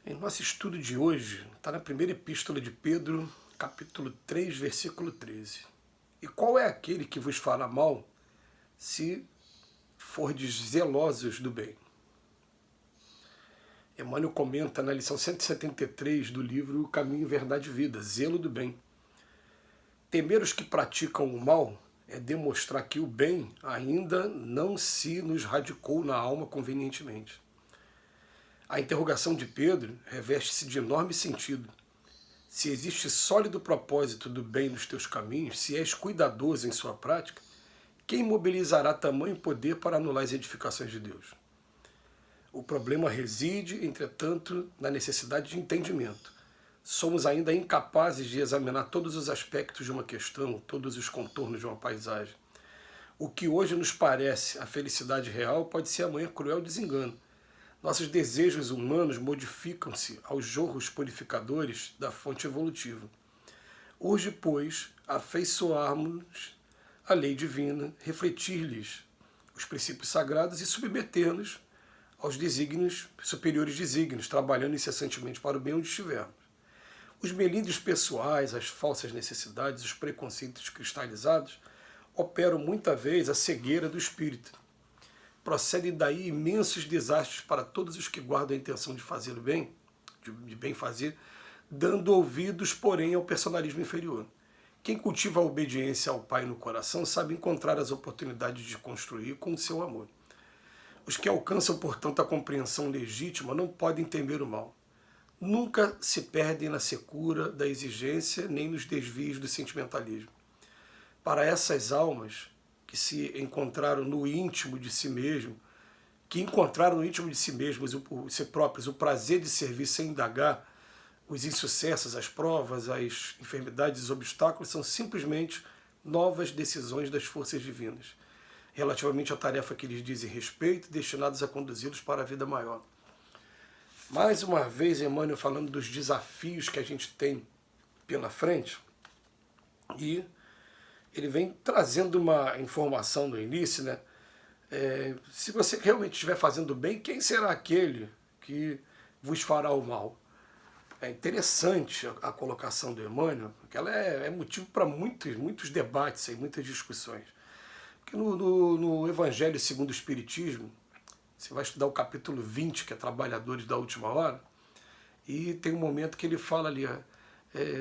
Em nosso estudo de hoje, está na primeira epístola de Pedro, capítulo 3, versículo 13. E qual é aquele que vos fala mal, se fordes zelosos do bem? Emmanuel comenta na lição 173 do livro Caminho, Verdade e Vida, zelo do bem. Temer os que praticam o mal é demonstrar que o bem ainda não se nos radicou na alma convenientemente. A interrogação de Pedro reveste-se de enorme sentido. Se existe sólido propósito do bem nos teus caminhos, se és cuidadoso em sua prática, quem mobilizará tamanho poder para anular as edificações de Deus? O problema reside, entretanto, na necessidade de entendimento. Somos ainda incapazes de examinar todos os aspectos de uma questão, todos os contornos de uma paisagem. O que hoje nos parece a felicidade real pode ser amanhã cruel desengano. Nossos desejos humanos modificam-se aos jorros purificadores da fonte evolutiva. Urge, pois, afeiçoarmos a lei divina, refletir-lhes os princípios sagrados e submeter-nos aos desígnios, superiores desígnios, trabalhando incessantemente para o bem onde estivermos. Os melindres pessoais, as falsas necessidades, os preconceitos cristalizados operam muita vez a cegueira do espírito. Procedem daí imensos desastres para todos os que guardam a intenção de fazer o bem, de bem fazer, dando ouvidos, porém, ao personalismo inferior. Quem cultiva a obediência ao Pai no coração sabe encontrar as oportunidades de construir com o seu amor. Os que alcançam, portanto, a compreensão legítima não podem temer o mal. Nunca se perdem na secura da exigência nem nos desvios do sentimentalismo. Para essas almas que se encontraram no íntimo de si mesmo, que encontraram no íntimo de si mesmos, si próprios, o prazer de servir sem indagar, os insucessos, as provas, as enfermidades, os obstáculos, são simplesmente novas decisões das forças divinas, relativamente à tarefa que lhes dizem respeito, destinados a conduzi-los para a vida maior. Mais uma vez, Emmanuel falando dos desafios que a gente tem pela frente, e ele vem trazendo uma informação no início, né? Se você realmente estiver fazendo bem, quem será aquele que vos fará o mal? É interessante a colocação do Emmanuel, porque ela é motivo para muitos debates e muitas discussões. Porque no Evangelho segundo o Espiritismo, você vai estudar o capítulo 20, que é Trabalhadores da Última Hora, e tem um momento que ele fala ali,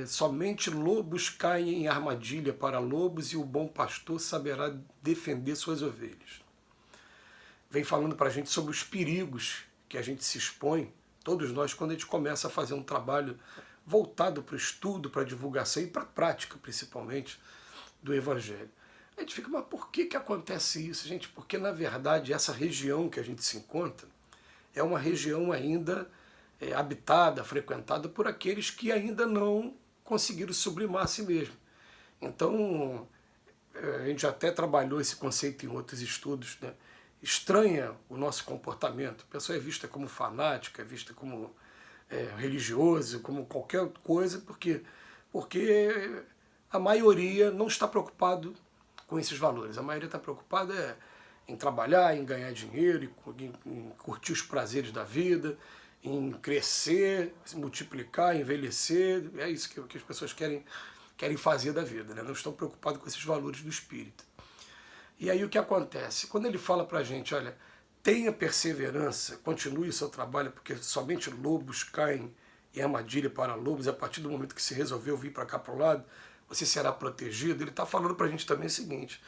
somente lobos caem em armadilha para lobos e o bom pastor saberá defender suas ovelhas. Vem falando para a gente sobre os perigos que a gente se expõe, todos nós, quando a gente começa a fazer um trabalho voltado para o estudo, para a divulgação e para a prática, principalmente, do Evangelho. A gente fica, mas por que acontece isso, gente? Porque, na verdade, essa região que a gente se encontra é uma região ainda habitada, frequentada por aqueles que ainda não conseguiram sublimar a si mesmo. Então, a gente até trabalhou esse conceito em outros estudos, né? Estranha o nosso comportamento. A pessoa é vista como fanática, é vista como religioso, como qualquer coisa, porque a maioria não está preocupado com esses valores. A maioria está preocupada em trabalhar, em ganhar dinheiro, em curtir os prazeres da vida, em crescer, se multiplicar, envelhecer. É isso que as pessoas querem fazer da vida, né? Não estão preocupadas com esses valores do espírito. E aí o que acontece? Quando ele fala para a gente, olha, tenha perseverança, continue o seu trabalho, porque somente lobos caem em armadilha para lobos, e a partir do momento que você resolveu vir para cá para o lado, você será protegido. Ele está falando para a gente também o seguinte,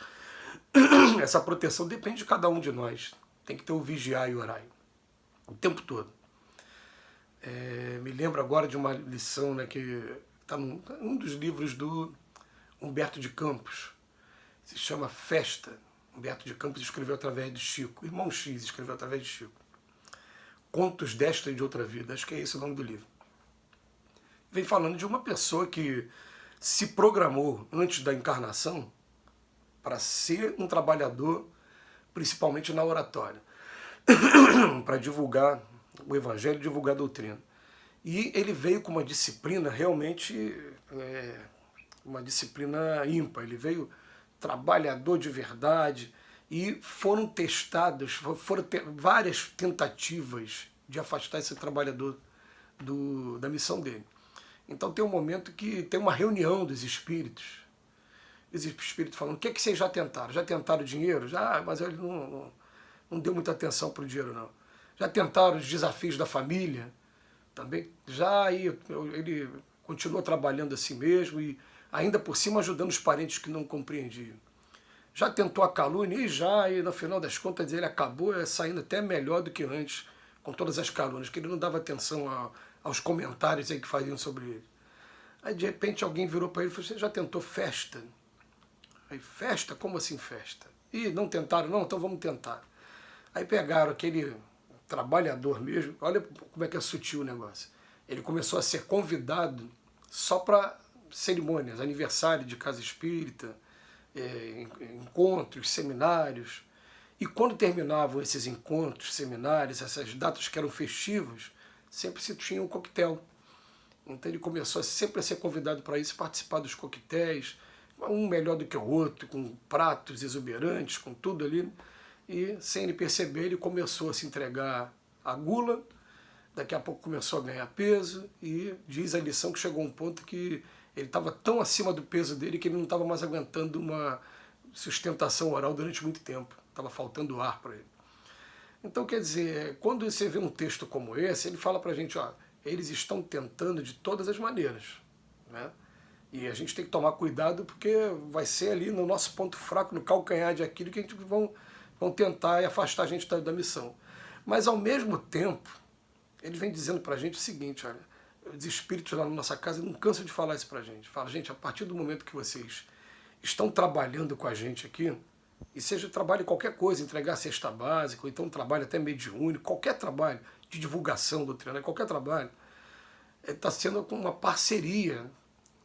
essa proteção depende de cada um de nós. Tem que ter o vigiar e orar o tempo todo. Me lembro agora de uma lição, né, que está num dos livros do Humberto de Campos, se chama Festa. Humberto de Campos escreveu através de Chico, irmão X escreveu através de Chico. Contos desta e de outra vida, acho que é esse o nome do livro. Vem falando de uma pessoa que se programou antes da encarnação para ser um trabalhador, principalmente na oratória, para divulgar o Evangelho, divulgar a doutrina. E ele veio com uma disciplina realmente, uma disciplina ímpar. Ele veio trabalhador de verdade, e foram testadas, foram várias tentativas de afastar esse trabalhador da missão dele. Então tem um momento que tem uma reunião dos espíritos. Os espíritos falando, o que vocês já tentaram? Já tentaram o dinheiro? Já, mas ele não deu muita atenção para o dinheiro, não. Já tentaram os desafios da família? Também. Já aí ele continuou trabalhando assim mesmo e ainda por cima ajudando os parentes que não compreendiam. Já tentou a calúnia e no final das contas ele acabou saindo até melhor do que antes, com todas as calúnias, que ele não dava atenção aos comentários aí que faziam sobre ele. Aí de repente alguém virou para ele e falou, você já tentou festa? Aí, festa? Como assim festa? Ih, não tentaram? Não, então vamos tentar. Aí pegaram aquele trabalhador mesmo, olha como é que é sutil o negócio. Ele começou a ser convidado só para cerimônias, aniversário de casa espírita, encontros, seminários. E quando terminavam esses encontros, seminários, essas datas que eram festivas, sempre se tinha um coquetel. Então ele começou sempre a ser convidado para isso, participar dos coquetéis, um melhor do que o outro, com pratos exuberantes, com tudo ali. E, sem ele perceber, ele começou a se entregar à gula, daqui a pouco começou a ganhar peso, e diz a lição que chegou a um ponto que ele estava tão acima do peso dele que ele não estava mais aguentando uma sustentação oral durante muito tempo. Estava faltando ar para ele. Então, quer dizer, quando você vê um texto como esse, ele fala para a gente, ó, eles estão tentando de todas as maneiras, né? E a gente tem que tomar cuidado porque vai ser ali no nosso ponto fraco, no calcanhar de Aquiles, que a gente vão tentar afastar a gente da missão. Mas, ao mesmo tempo, ele vem dizendo para a gente o seguinte, olha, os espíritos lá na nossa casa não cansam de falar isso para a gente. Fala, gente, a partir do momento que vocês estão trabalhando com a gente aqui, e seja trabalho em qualquer coisa, entregar cesta básica, ou então trabalho até mediúnico, qualquer trabalho de divulgação doutrinária, qualquer trabalho, está sendo com uma parceria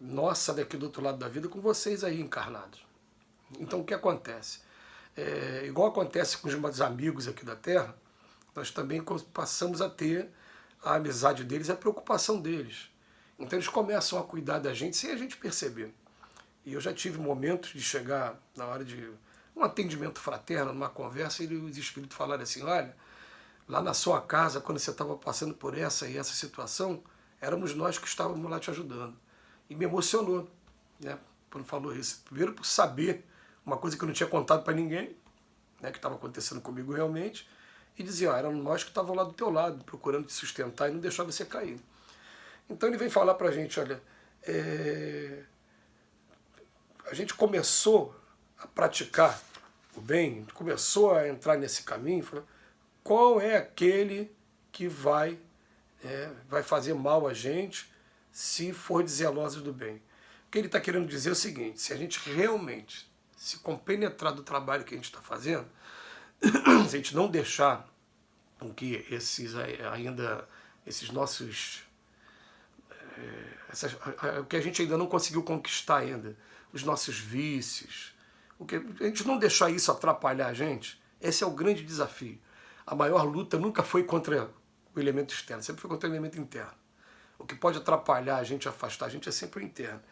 nossa daqui do outro lado da vida com vocês aí encarnados. Então o que acontece? Igual acontece com os meus amigos aqui da Terra, nós também passamos a ter a amizade deles e a preocupação deles. Então eles começam a cuidar da gente sem a gente perceber. E eu já tive momentos de chegar na hora de um atendimento fraterno, numa conversa, e os espíritos falaram assim, olha, lá na sua casa, quando você estava passando por essa e essa situação, éramos nós que estávamos lá te ajudando. E me emocionou, né, quando falou isso. Primeiro por saber uma coisa que eu não tinha contado para ninguém, né, que estava acontecendo comigo realmente, e dizia, ó, éramos nós que estávamos lá do teu lado, procurando te sustentar e não deixar você cair. Então ele vem falar para a gente, olha, a gente começou a praticar o bem, começou a entrar nesse caminho, falou, qual é aquele que vai fazer mal a gente se for zeloso do bem? O que ele está querendo dizer é o seguinte, se a gente realmente se compenetrar do trabalho que a gente está fazendo, se a gente não deixar com que esses nossos... o que a gente ainda não conseguiu conquistar ainda, os nossos vícios, a gente não deixar isso atrapalhar a gente, esse é o grande desafio. A maior luta nunca foi contra o elemento externo, sempre foi contra o elemento interno. O que pode atrapalhar a gente, afastar a gente, é sempre o interno.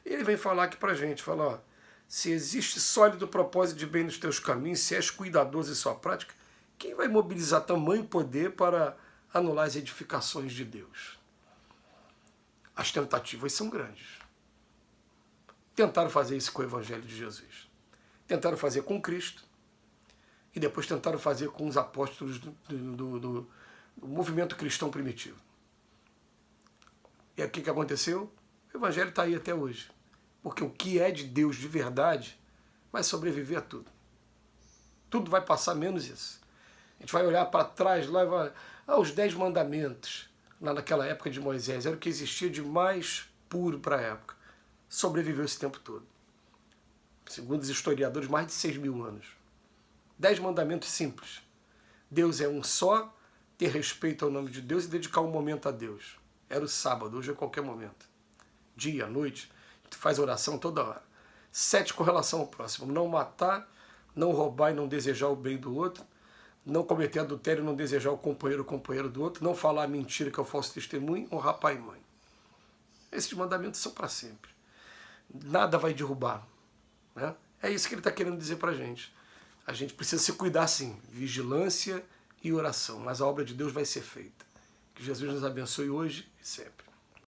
E ele vem falar aqui pra gente, fala, ó, se existe sólido propósito de bem nos teus caminhos, se és cuidadoso em sua prática, quem vai mobilizar tamanho poder para anular as edificações de Deus? As tentativas são grandes. Tentaram fazer isso com o Evangelho de Jesus. Tentaram fazer com Cristo. E depois tentaram fazer com os apóstolos do movimento cristão primitivo. E o que aconteceu? O Evangelho está aí até hoje. Porque o que é de Deus de verdade vai sobreviver a tudo. Tudo vai passar menos isso. A gente vai olhar para trás lá e vai... os 10 mandamentos, lá naquela época de Moisés, era o que existia de mais puro para a época. Sobreviveu esse tempo todo. Segundo os historiadores, mais de 6.000 anos. 10 mandamentos simples. Deus é um só, ter respeito ao nome de Deus e dedicar um momento a Deus. Era o sábado, hoje é qualquer momento. Dia, noite, faz oração toda hora. 7 com relação ao próximo. Não matar, não roubar e não desejar o bem do outro. Não cometer adultério e não desejar o companheiro do outro. Não falar mentira, que é o falso testemunho. Honrar pai e mãe. Esses mandamentos são para sempre. Nada vai derrubar. Né? É isso que ele está querendo dizer para a gente. A gente precisa se cuidar sim. Vigilância e oração. Mas a obra de Deus vai ser feita. Que Jesus nos abençoe hoje e sempre.